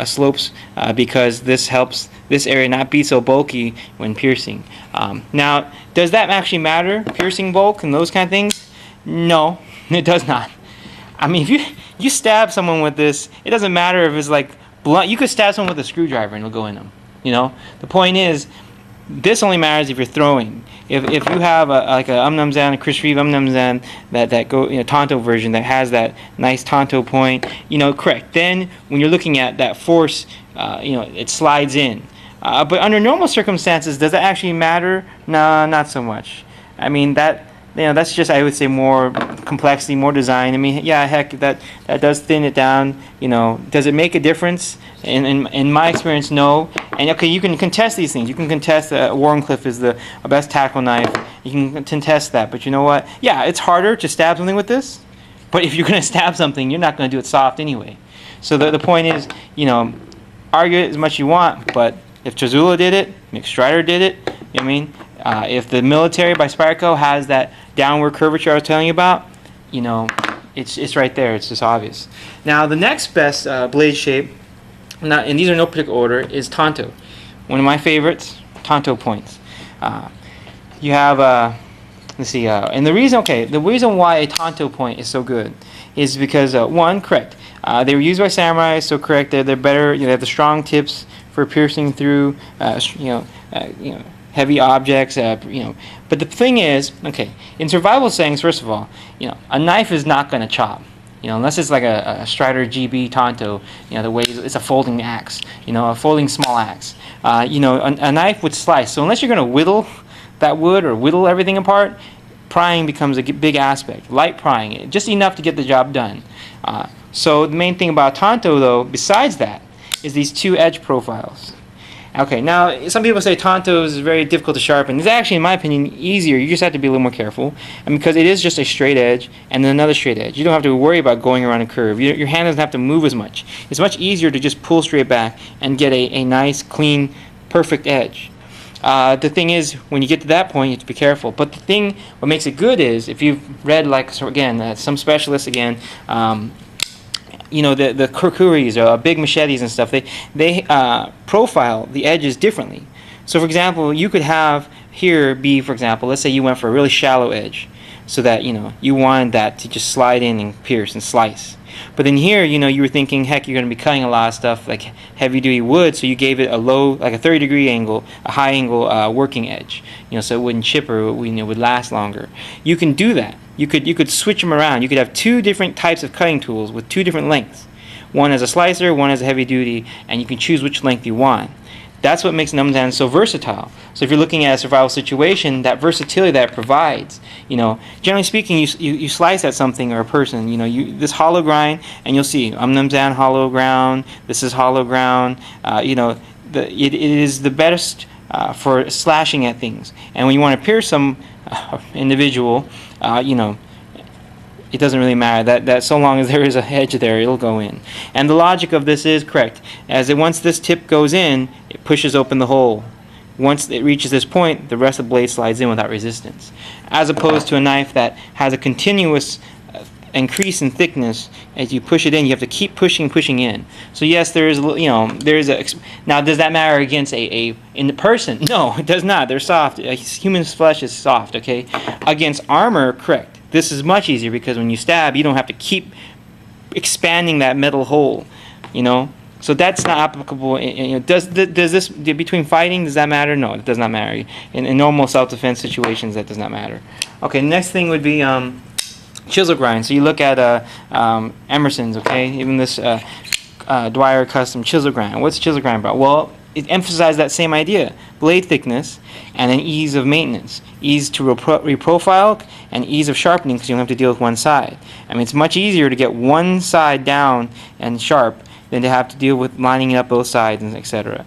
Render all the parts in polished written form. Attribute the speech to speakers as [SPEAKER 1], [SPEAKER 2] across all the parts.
[SPEAKER 1] slopes because this helps this area not be so bulky when piercing. Now, does that actually matter, piercing bulk and those kind of things? No, it does not. I mean, if you stab someone with this, it doesn't matter if it's like blunt. You could stab someone with a screwdriver and it'll go in them. You know, the point is, this only matters if you're throwing. If you have like a a Chris Reeve that go Tonto version that has that nice Tonto point, correct. Then when you're looking at that force, it slides in. But under normal circumstances, does that actually matter? No, not so much. I mean that's just, I would say, more complexity, more design. I mean, yeah, heck, that does thin it down. Does it make a difference? In my experience, no. And okay, you can contest these things. You can contest Wharncliffe is the best tactical knife. You can contest that. But you know what? Yeah, it's harder to stab something with this. But if you're going to stab something, you're not going to do it soft anyway. So the point is, argue it as much as you want. But if Chazula did it, Mick Strider did it. You know what I mean? If the military by Spyderco has that downward curvature I was telling you about, it's right there. It's just obvious. Now the next best blade shape, and these are no particular order, is Tonto. One of my favorites, Tonto points. You have let's see, and the reason why a Tonto point is so good is because one, correct, they were used by samurai, so correct, they're better. They have the strong tips for piercing through, heavy objects, But the thing is, okay, in survival settings, first of all, a knife is not going to chop, unless it's like a Strider GB Tonto, the way it's a folding axe, a folding small axe. A knife would slice. So unless you're going to whittle that wood or whittle everything apart, prying becomes a big aspect. Light prying, just enough to get the job done. So the main thing about Tonto, though, besides that, is these two edge profiles. Okay, now some people say Tonto is very difficult to sharpen. It's actually, in my opinion, easier. You just have to be a little more careful, and because it is just a straight edge and then another straight edge. You don't have to worry about going around a curve. Your hand doesn't have to move as much. It's much easier to just pull straight back and get a nice, clean, perfect edge. The thing is, when you get to that point, you have to be careful. But what makes it good is, if you've read, some specialists again, the kukuris or big machetes and stuff, they profile the edges differently. So for example, you could have here be, for example, let's say you went for a really shallow edge, so that you wanted that to just slide in and pierce and slice. But then here, you were thinking, heck, you're going to be cutting a lot of stuff like heavy duty wood, so you gave it a low, like a 30-degree angle, a high angle working edge, so it wouldn't chip or would last longer. You can do that. You could switch them around. You could have two different types of cutting tools with two different lengths. One as a slicer, one as a heavy duty, and you can choose which length you want. That's what makes Namdan so versatile. So if you're looking at a survival situation, that versatility that it provides, generally speaking, you slice at something or a person, this hollow grind, and you'll see, Namdan hollow ground, this is hollow ground, it is the best for slashing at things. And when you want to pierce some individual, it doesn't really matter that so long as there is a edge there, it'll go in. And the logic of this is correct. Once this tip goes in, it pushes open the hole. Once it reaches this point, the rest of the blade slides in without resistance, as opposed to a knife that has a continuous increase in thickness. As you push it in, you have to keep pushing in. So yes, there is now, does that matter against in the person? No, it does not. They're soft. Human flesh is soft. Okay, against armor, correct. This is much easier because when you stab, you don't have to keep expanding that metal hole. So that's not applicable. Does this between fighting? Does that matter? No, it does not matter. In normal self-defense situations, that does not matter. Okay, next thing would be chisel grind. So you look at Emerson's. Okay, even this Dwyer custom chisel grind. What's chisel grind about? Well, it emphasized that same idea: blade thickness and an ease of maintenance, ease to reprofile, and ease of sharpening because you don't have to deal with one side. I mean, it's much easier to get one side down and sharp than to have to deal with lining up both sides, and etc.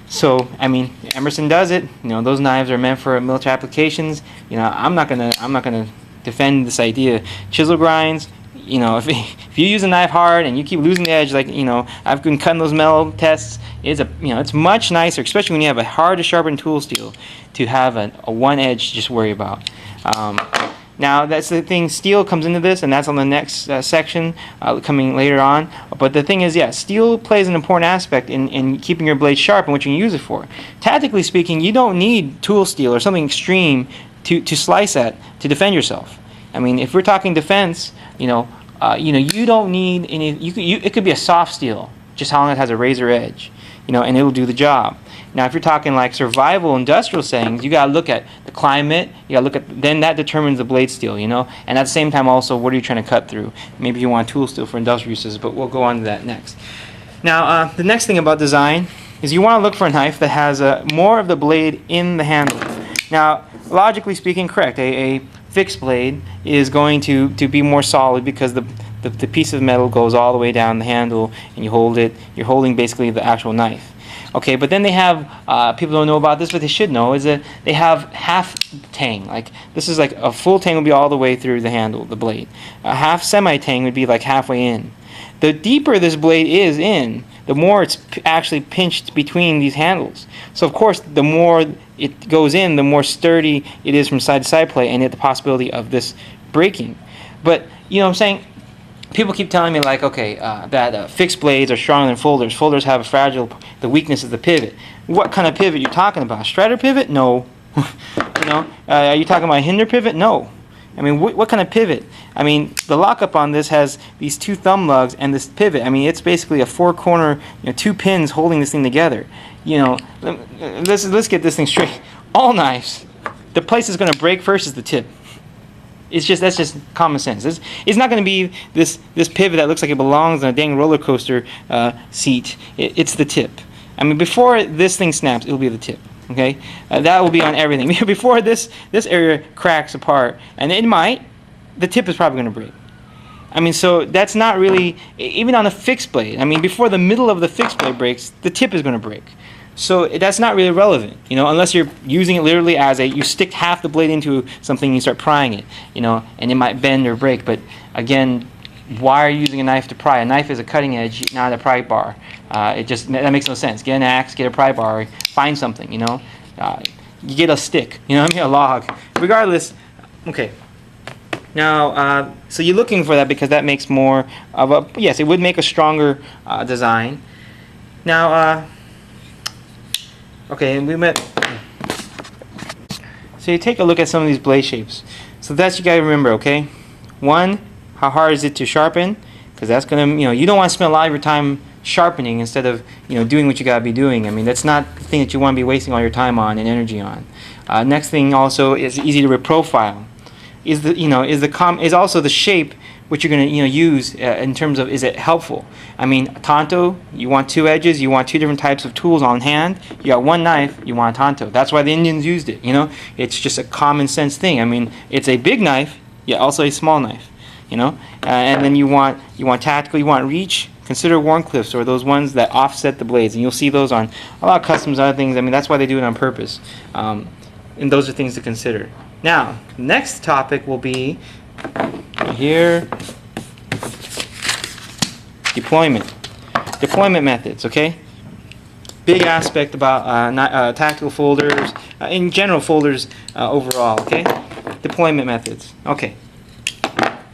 [SPEAKER 1] So, I mean, Emerson does it. Those knives are meant for military applications. I'm not gonna defend this idea. Chisel grinds. If you use a knife hard and you keep losing the edge, I've been cutting those metal tests. It's much nicer, especially when you have a hard to sharpen tool steel, to have a one edge to just worry about. Now that's the thing, steel comes into this, and that's on the next section coming later on. But the thing is, yeah, steel plays an important aspect in keeping your blade sharp and what you can use it for. Tactically speaking, you don't need tool steel or something extreme to slice at to defend yourself. I mean, if we're talking defense, you don't need any. It could be a soft steel, just how long it has a razor edge, and it'll do the job. Now, if you're talking like survival, industrial settings, you gotta look at the climate. You gotta look at, then that determines the blade steel, and at the same time also, what are you trying to cut through? Maybe you want tool steel for industrial uses, but we'll go on to that next. Now, the next thing about design is you want to look for a knife that has more of the blade in the handle. Now, logically speaking, correct. A fixed blade is going to be more solid because the piece of metal goes all the way down the handle, and you hold it. You're holding basically the actual knife. Okay, but then they have, people don't know about this, but they should know, is that they have half tang. Like, this is like a full tang would be all the way through the handle, the blade. A half semi-tang would be like halfway in. The deeper this blade is in, the more it's actually pinched between these handles. So, of course, the more it goes in, the more sturdy it is from side to side play, and yet the possibility of this breaking. But, what I'm saying? People keep telling me, like, okay, that fixed blades are stronger than folders. Folders have a fragile, the weakness is the pivot. What kind of pivot are you talking about? Strider pivot? No. Are you talking about a hinder pivot? No. I mean, what kind of pivot? I mean, the lockup on this has these two thumb lugs and this pivot. I mean, it's basically a four-corner, two pins holding this thing together. Let's get this thing straight. All knives, the place that's going to break first is the tip. That's just common sense. It's not going to be this pivot that looks like it belongs on a dang roller coaster seat. It's the tip. I mean, before this thing snaps, it'll be the tip. Okay, that will be on everything. Before this area cracks apart, and it might, the tip is probably going to break. I mean, so that's not really, even on a fixed blade. I mean, before the middle of the fixed blade breaks, the tip is going to break. So that's not really relevant, unless you're using it literally as you stick half the blade into something and you start prying it, and it might bend or break. But again, why are you using a knife to pry? A knife is a cutting edge, not a pry bar. That makes no sense. Get an axe, get a pry bar, find something, you get a stick, a log. Regardless, okay. Now, so you're looking for that because that makes more of a, yes, it would make a stronger design. Now, okay, so you take a look at some of these blade shapes. So that's, you gotta remember, okay? One, how hard is it to sharpen? Because that's gonna, you don't want to spend a lot of your time sharpening instead of, doing what you gotta be doing. I mean, that's not the thing that you want to be wasting all your time on and energy on. Next thing also is easy to reprofile. Is also the shape which you're going to use in terms of, is it helpful? I mean, tanto, you want two edges, you want two different types of tools on hand. You got one knife, you want a tanto. That's why the Indians used it. It's just a common sense thing. I mean, it's a big knife, yet also a small knife. And then you want tactical, you want reach. Consider Warncliffs, or those ones that offset the blades, and you'll see those on a lot of customs, other things. I mean, that's why they do it on purpose. And those are things to consider. Now, next topic will be here, deployment methods. Okay, big aspect about tactical folders, in general folders overall. Okay, deployment methods. Okay,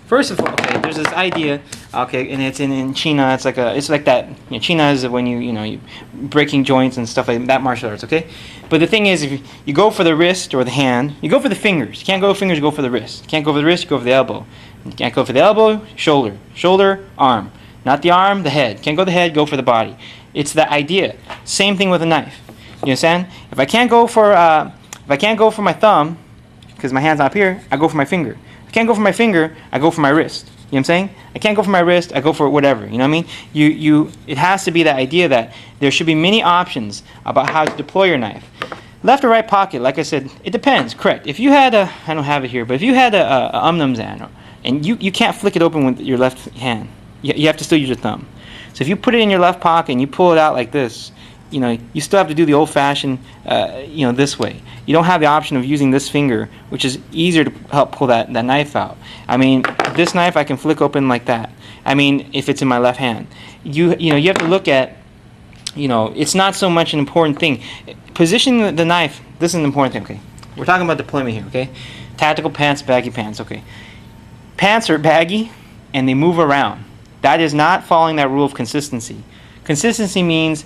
[SPEAKER 1] first of all, okay, there's this idea. Okay, and it's in China. It's like that. China is when you breaking joints and stuff like that, martial arts. Okay, but the thing is, if you go for the wrist or the hand, you go for the fingers. You can't go for fingers. You go for the wrist. You can't go for the wrist. You go for the elbow. You can't go for the elbow. Shoulder, arm. Not the arm, the head. Can't go the head. Go for the body. It's the idea. Same thing with a knife. You understand? If I can't go for my thumb, because my hand's up here, I go for my finger. If I can't go for my finger, I go for my wrist. You know what I'm saying? I can't go for my wrist, I go for whatever. You know what I mean? It has to be the idea that there should be many options about how to deploy your knife. Left or right pocket, like I said, it depends, correct. If you had I don't have it here, but if you had a Umnumzan, and you can't flick it open with your left hand, you have to still use your thumb. So if you put it in your left pocket and you pull it out like this, you still have to do the old-fashioned, this way. You don't have the option of using this finger, which is easier to help pull that knife out. I mean, this knife I can flick open like that. I mean, if it's in my left hand. You have to look at, it's not so much an important thing. Positioning the knife, this is an important thing, okay? We're talking about deployment here, okay? Tactical pants, baggy pants. Okay. Pants are baggy and they move around. That is not following that rule of consistency. Consistency means,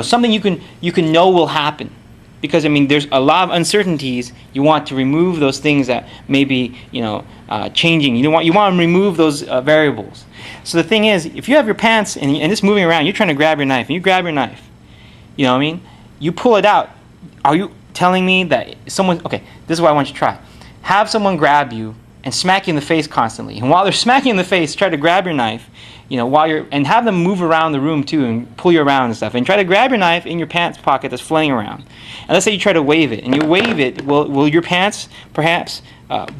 [SPEAKER 1] something you can know will happen. Because there's a lot of uncertainties. You want to remove those things that may be, changing. You want to remove those variables. So the thing is, if you have your pants and it's moving around, you're trying to grab your knife, and you grab your knife. You know what I mean? You pull it out. Are you telling me that someone? Okay, this is what I want you to try. Have someone grab you and smack you in the face constantly. And while they're smacking you in the face, try to grab your knife. And have them move around the room too and pull you around and stuff. And try to grab your knife in your pants pocket that's flying around. And let's say you try to wave it. And you wave it, will your pants perhaps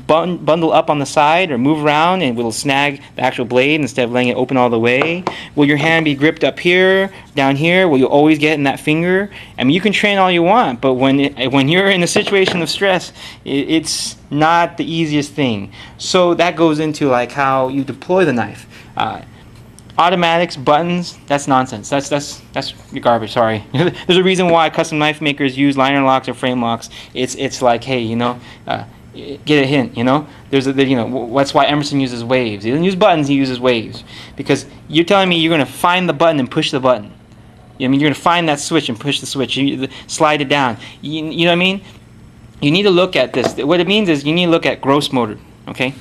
[SPEAKER 1] bundle up on the side or move around and will snag the actual blade instead of letting it open all the way? Will your hand be gripped up here, down here? Will you always get in that finger? You can train all you want, but when you're in a situation of stress, it's not the easiest thing. So that goes into like how you deploy the knife. Automatics, buttons, that's nonsense. That's garbage, sorry. There's a reason why custom knife makers use liner locks or frame locks. It's like, hey, get a hint, that's why Emerson uses waves. He doesn't use buttons, he uses waves. Because you're telling me you're going to find the button and push the button. You're going to find that switch and push the switch. You slide it down. You know what I mean? You need to look at this. What it means is you need to look at gross motor, okay?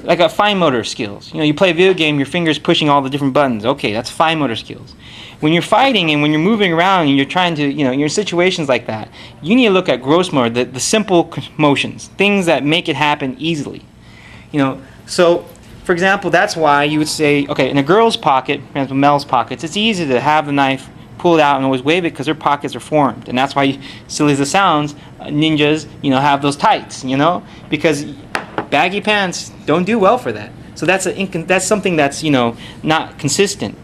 [SPEAKER 1] Like a fine motor skills. You play a video game, your fingers pushing all the different buttons. Okay, that's fine motor skills. When you're fighting and when you're moving around and you're trying to, you're in situations like that, you need to look at gross motor, the simple motions, things that make it happen easily. So, for example, that's why you would say, okay, in a girl's pocket, for example, Mel's pockets, it's easy to have the knife, pull it out, and always wave it because their pockets are formed. And that's why, silly as it sounds, ninjas, have those tights, because baggy pants don't do well for that. So that's something that's not consistent.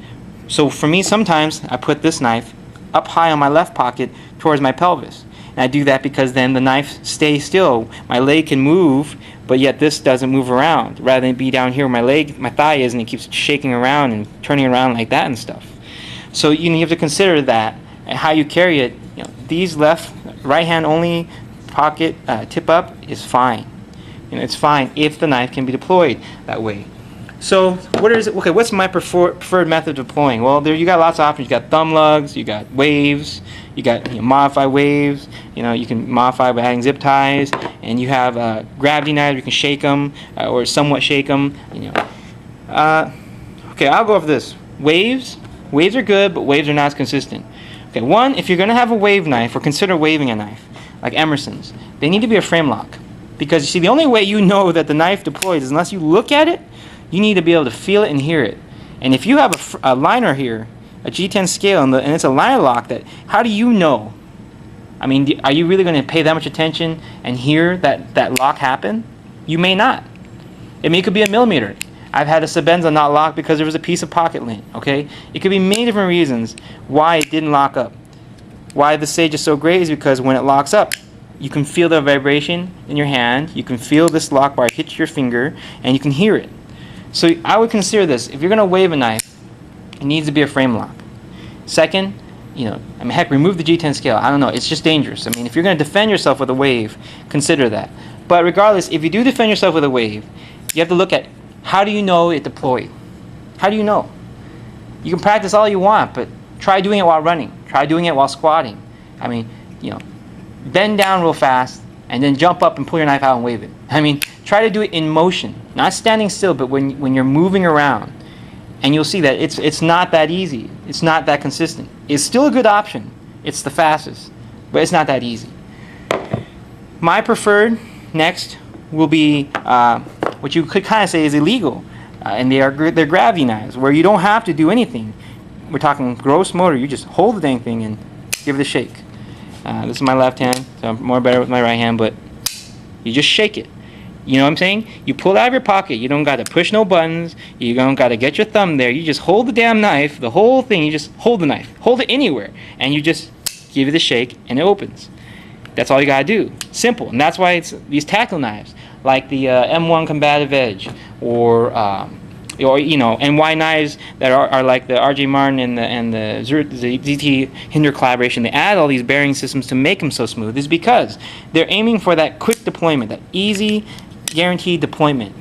[SPEAKER 1] So for me, sometimes I put this knife up high on my left pocket towards my pelvis, and I do that because then the knife stays still. My leg can move, but yet this doesn't move around. Rather than be down here where my thigh is, and it keeps shaking around and turning around like that and stuff. So you have to consider that and how you carry it. These right hand only pocket tip up is fine. It's fine if the knife can be deployed that way. So what's my preferred method of deploying? Well, you got lots of options. You got thumb lugs, you got waves, you got modified waves. You can modify by adding zip ties, and you have gravity knives. You can shake them or somewhat shake them. Okay, I'll go over this. Waves are good, but waves are not as consistent. Okay, one, if you're going to have a wave knife or consider waving a knife, like Emerson's, they need to be a frame lock. Because you see, the only way you know that the knife deploys is unless you look at it. You need to be able to feel it and hear it. And if you have a liner here, a G10 scale, and it's a liner lock, how do you know? Are you really going to pay that much attention and hear that lock happen? You may not. It could be a millimeter. I've had a Sebenza not lock because there was a piece of pocket lint. Okay, it could be many different reasons why it didn't lock up. Why the Sage is so great is because when it locks up, you can feel the vibration in your hand. You can feel this lock bar hit your finger, and you can hear it. So I would consider this. If you're going to wave a knife, it needs to be a frame lock. Second, heck, remove the G10 scale. I don't know. It's just dangerous. If you're going to defend yourself with a wave, consider that. But regardless, if you do defend yourself with a wave, you have to look at how do you know it deployed? How do you know? You can practice all you want, but try doing it while running. Try doing it while squatting. Bend down real fast, and then jump up and pull your knife out and wave it. Try to do it in motion, not standing still, but when you're moving around. And you'll see that it's not that easy. It's not that consistent. It's still a good option. It's the fastest, but it's not that easy. My preferred next will be what you could kind of say is illegal, and they're gravity knives, where you don't have to do anything. We're talking gross motor. You just hold the dang thing and give it a shake. This is my left hand, so I'm more better with my right hand, but you just shake it. You know what I'm saying? You pull it out of your pocket. You don't got to push no buttons. You don't got to get your thumb there. You just hold the damn knife, the whole thing. You just hold the knife. Hold it anywhere, and you just give it a shake, and it opens. That's all you got to do. Simple. And that's why it's these tactile knives, like the M1 Combative Edge, or or and why knives that are like the RJ Martin and the ZT Hinder collaboration, they add all these bearing systems to make them so smooth, is because they're aiming for that quick deployment, that easy, guaranteed deployment.